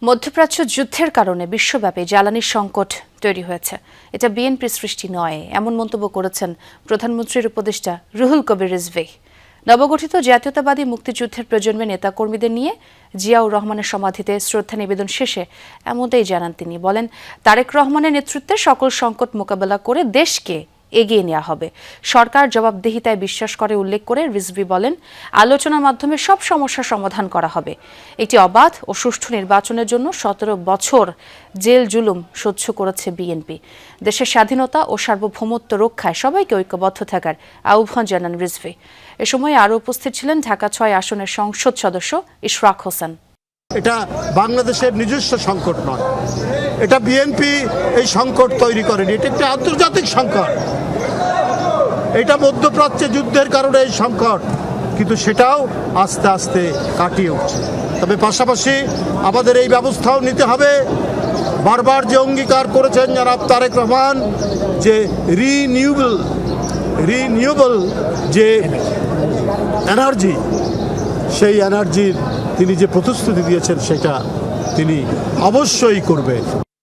মধ্যপ্রাচ্য যুদ্ধের কারণে বিশ্বব্যাপী জ্বালানি সংকট তৈরি হয়েছে। এটা বিএনপির সৃষ্টি নয়, এমন মন্তব্য করেছেন প্রধানমন্ত্রীর উপদেষ্টা রুহুল কবির রিজভী। নবগঠিত জাতীয়তাবাদী মুক্তিযুদ্ধের প্রজন্মের নেতাকর্মীদের নিয়ে জিয়াউর রহমানের সমাধিতে শ্রদ্ধা নিবেদন শেষে এমনটাই জানান তিনি। বলেন, তারেক রহমানের নেতৃত্বে সকল সংকট মোকাবেলা করে দেশকে এগিয়ে নেওয়া হবে। সরকার জবাবদিহিতায় বিশ্বাস করে উল্লেখ করে রিজভী বলেন, আলোচনার মাধ্যমে সব সমস্যার সমাধান করা হবে। একটি অবাধ ও সুষ্ঠু নির্বাচনের জন্য 17 বছর জেল জুলুম সহ্য করেছে বিএনপি। দেশের স্বাধীনতা ও সার্বভৌমত্ব রক্ষায় সবাইকে ঐক্যবদ্ধ থাকার আহ্বান জানান রিজভী। এ সময় আরও উপস্থিত ছিলেন ঢাকা 6 আসনের সংসদ সদস্য ইশরাক হোসেন। এটা বাংলাদেশের নিজস্ব সংকট নয়, এটা বিএনপি এই সংকট তৈরি করেনি, এটা একটি আন্তর্জাতিক সংকট। এটা মধ্যপ্রাচ্যে যুদ্ধের কারণে এই সংকট, কিন্তু সেটাও আস্তে আস্তে কাটিয়ে উঠছে। তবে পাশাপাশি আমাদের এই ব্যবস্থাও নিতে হবে। বারবার যে অঙ্গীকার করেছেন জনাব তারেক রহমান যে রিনিউয়েবল যে এনার্জি, সেই এনার্জির তিনি যে প্রতিশ্রুতি দিয়েছেন সেটা তিনি অবশ্যই করবেন।